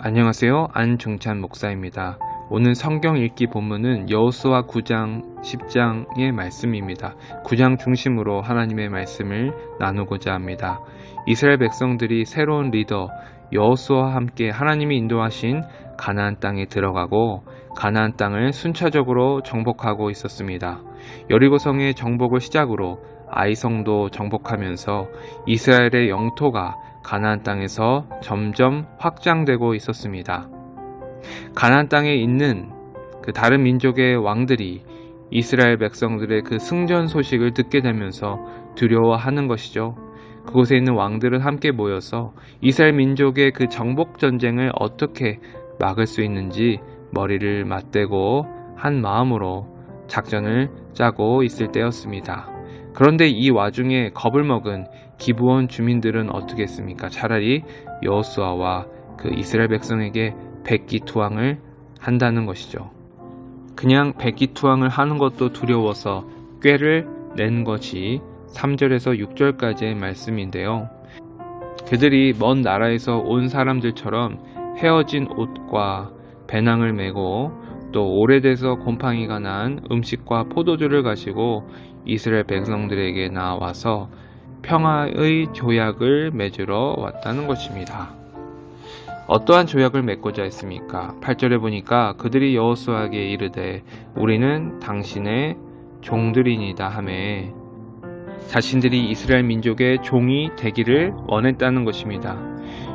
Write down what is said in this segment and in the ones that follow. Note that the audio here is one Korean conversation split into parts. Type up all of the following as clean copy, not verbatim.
안녕하세요. 안중찬 목사입니다. 오늘 성경 읽기 본문은 여호수아 9장 10장의 말씀입니다. 9장 중심으로 하나님의 말씀을 나누고자 합니다. 이스라엘 백성들이 새로운 리더 여호수아와 함께 하나님이 인도하신 가나안 땅에 들어가고 가나안 땅을 순차적으로 정복하고 있었습니다. 여리고성의 정복을 시작으로 아이성도 정복하면서 이스라엘의 영토가 가나안 땅에서 점점 확장되고 있었습니다. 가나안 땅에 있는 그 다른 민족의 왕들이 이스라엘 백성들의 그 승전 소식을 듣게 되면서 두려워하는 것이죠. 그곳에 있는 왕들은 함께 모여서 이스라엘 민족의 그 정복 전쟁을 어떻게 막을 수 있는지 머리를 맞대고 한 마음으로 작전을 짜고 있을 때였습니다. 그런데 이 와중에 겁을 먹은 기브온 주민들은 어떻게 했습니까? 차라리 여호수아와 그 이스라엘 백성에게 백기투항을 한다는 것이죠. 그냥 백기투항을 하는 것도 두려워서 꾀를 낸 것이 3절에서 6절까지의 말씀인데요. 그들이 먼 나라에서 온 사람들처럼 헤어진 옷과 배낭을 메고 또 오래돼서 곰팡이가 난 음식과 포도주를 가지고 이스라엘 백성들에게 나와서 평화의 조약을 맺으러 왔다는 것입니다. 어떠한 조약을 맺고자 했습니까? 8절에 보니까 그들이 여호수아에게 이르되 우리는 당신의 종들이니다 하매 자신들이 이스라엘 민족의 종이 되기를 원했다는 것입니다.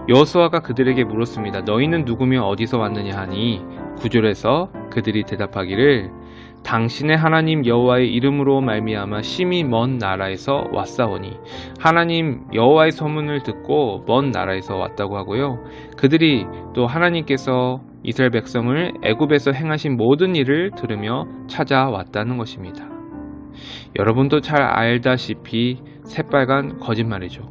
여호수아가 그들에게 물었습니다. 너희는 누구며 어디서 왔느냐 하니 9절에서 그들이 대답하기를 당신의 하나님 여호와의 이름으로 말미암아 심히 먼 나라에서 왔사오니 하나님 여호와의 소문을 듣고 먼 나라에서 왔다고 하고요. 그들이 또 하나님께서 이스라엘 백성을 애굽에서 행하신 모든 일을 들으며 찾아왔다는 것입니다. 여러분도 잘 알다시피 새빨간 거짓말이죠.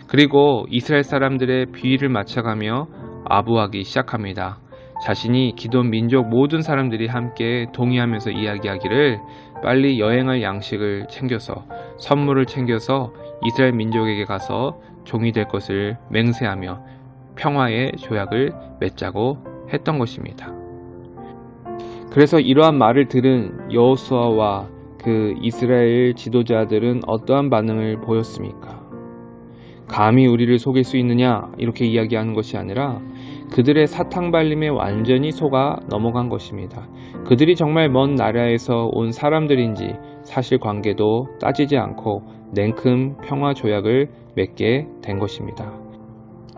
그리고 이스라엘 사람들의 비위를 맞춰가며 아부하기 시작합니다. 자신이 기도한 민족 모든 사람들이 함께 동의하면서 이야기하기를 빨리 여행할 양식을 챙겨서 선물을 챙겨서 이스라엘 민족에게 가서 종이 될 것을 맹세하며 평화의 조약을 맺자고 했던 것입니다. 그래서 이러한 말을 들은 여호수아와 그 이스라엘 지도자들은 어떠한 반응을 보였습니까? 감히 우리를 속일 수 있느냐 이렇게 이야기하는 것이 아니라 그들의 사탕발림에 완전히 속아 넘어간 것입니다. 그들이 정말 먼 나라에서 온 사람들인지 사실관계도 따지지 않고 냉큼 평화조약을 맺게 된 것입니다.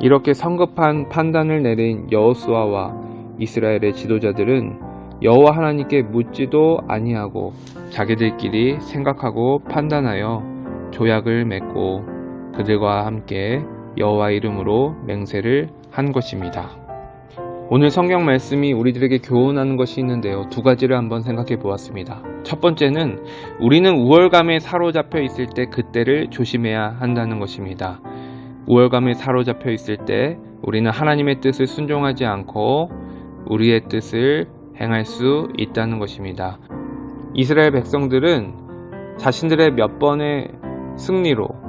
이렇게 성급한 판단을 내린 여호수아와 이스라엘의 지도자들은 여호와 하나님께 묻지도 아니하고 자기들끼리 생각하고 판단하여 조약을 맺고 그들과 함께 여호와 이름으로 맹세를 한 것입니다. 오늘 성경 말씀이 우리들에게 교훈하는 것이 있는데요. 두 가지를 한번 생각해 보았습니다. 첫 번째는 우리는 우월감에 사로잡혀 있을 때 그때를 조심해야 한다는 것입니다. 우월감에 사로잡혀 있을 때 우리는 하나님의 뜻을 순종하지 않고 우리의 뜻을 행할 수 있다는 것입니다. 이스라엘 백성들은 자신들의 몇 번의 승리로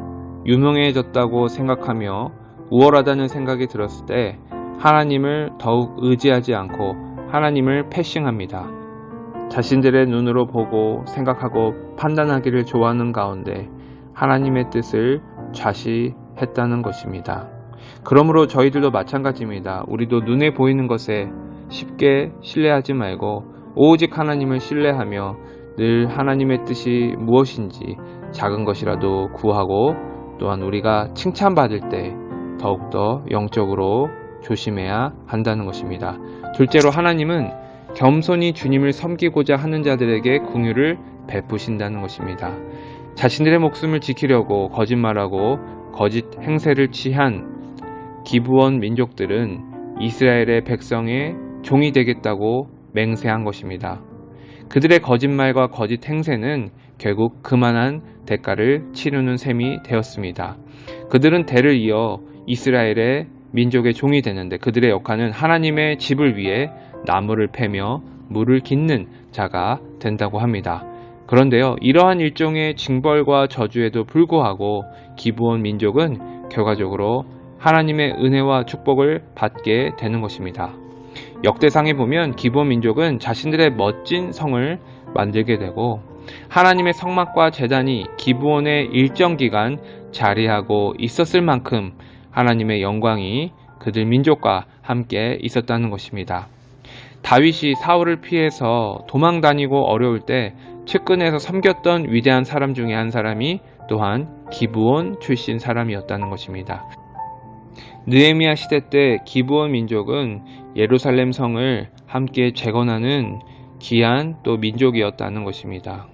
유명해졌다고 생각하며 우월하다는 생각이 들었을 때 하나님을 더욱 의지하지 않고 하나님을 패싱합니다. 자신들의 눈으로 보고 생각하고 판단하기를 좋아하는 가운데 하나님의 뜻을 좌시했다는 것입니다. 그러므로 저희들도 마찬가지입니다. 우리도 눈에 보이는 것에 쉽게 신뢰하지 말고 오직 하나님을 신뢰하며 늘 하나님의 뜻이 무엇인지 작은 것이라도 구하고 또한 우리가 칭찬받을 때 더욱더 영적으로 조심해야 한다는 것입니다. 둘째로 하나님은 겸손히 주님을 섬기고자 하는 자들에게 긍휼을 베푸신다는 것입니다. 자신들의 목숨을 지키려고 거짓말하고 거짓 행세를 취한 기브온 민족들은 이스라엘의 백성의 종이 되겠다고 맹세한 것입니다. 그들의 거짓말과 거짓 행세는 결국 그만한 대가를 치르는 셈이 되었습니다. 그들은 대를 이어 이스라엘의 민족의 종이 되는데 그들의 역할은 하나님의 집을 위해 나무를 패며 물을 깃는 자가 된다고 합니다. 그런데요, 이러한 일종의 징벌과 저주에도 불구하고 기브온 민족은 결과적으로 하나님의 은혜와 축복을 받게 되는 것입니다. 역대상에 보면 기브온 민족은 자신들의 멋진 성을 만들게 되고 하나님의 성막과 제단이 기브온에 일정 기간 자리하고 있었을 만큼 하나님의 영광이 그들 민족과 함께 있었다는 것입니다. 다윗이 사울을 피해서 도망 다니고 어려울 때 측근에서 섬겼던 위대한 사람 중에 한 사람이 또한 기브온 출신 사람이었다는 것입니다. 느헤미야 시대 때 기브온 민족은 예루살렘 성을 함께 재건하는 귀한 또 민족이었다는 것입니다.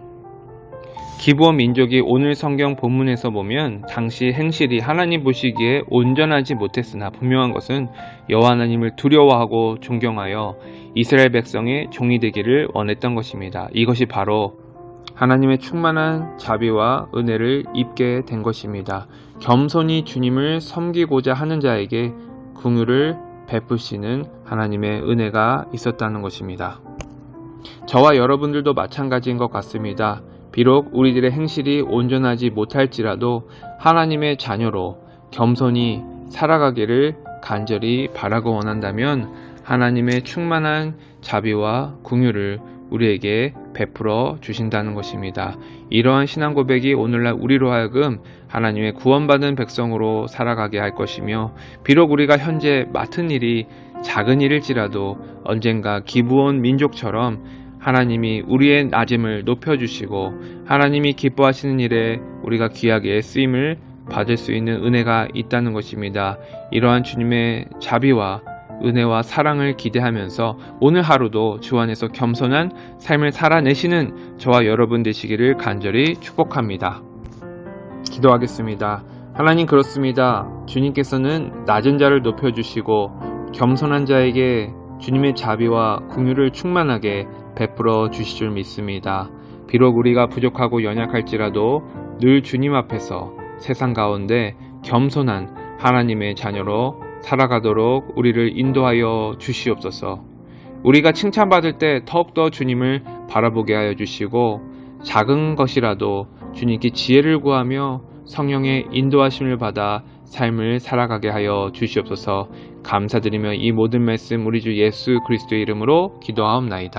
기브온 민족이 오늘 성경 본문에서 보면 당시 행실이 하나님 보시기에 온전하지 못했으나 분명한 것은 여호와 하나님을 두려워하고 존경하여 이스라엘 백성의 종이 되기를 원했던 것입니다. 이것이 바로 하나님의 충만한 자비와 은혜를 입게 된 것입니다. 겸손히 주님을 섬기고자 하는 자에게 긍휼을 베푸시는 하나님의 은혜가 있었다는 것입니다. 저와 여러분들도 마찬가지인 것 같습니다. 비록 우리들의 행실이 온전하지 못할지라도 하나님의 자녀로 겸손히 살아가기를 간절히 바라고 원한다면 하나님의 충만한 자비와 긍휼을 우리에게 베풀어 주신다는 것입니다. 이러한 신앙 고백이 오늘날 우리로 하여금 하나님의 구원받은 백성으로 살아가게 할 것이며 비록 우리가 현재 맡은 일이 작은 일일지라도 언젠가 기브온 민족처럼 하나님이 우리의 낮음을 높여주시고 하나님이 기뻐하시는 일에 우리가 귀하게 쓰임을 받을 수 있는 은혜가 있다는 것입니다. 이러한 주님의 자비와 은혜와 사랑을 기대하면서 오늘 하루도 주 안에서 겸손한 삶을 살아내시는 저와 여러분 되시기를 간절히 축복합니다. 기도하겠습니다. 하나님 그렇습니다. 주님께서는 낮은 자를 높여주시고 겸손한 자에게 주님의 자비와 긍휼을 충만하게 베풀어 주실 줄 믿습니다. 비록 우리가 부족하고 연약할지라도 늘 주님 앞에서 세상 가운데 겸손한 하나님의 자녀로 살아가도록 우리를 인도하여 주시옵소서. 우리가 칭찬받을 때 더욱더 주님을 바라보게 하여 주시고 작은 것이라도 주님께 지혜를 구하며 성령의 인도하심을 받아 삶을 살아가게 하여 주시옵소서. 감사드리며 이 모든 말씀 우리 주 예수 그리스도의 이름으로 기도하옵나이다.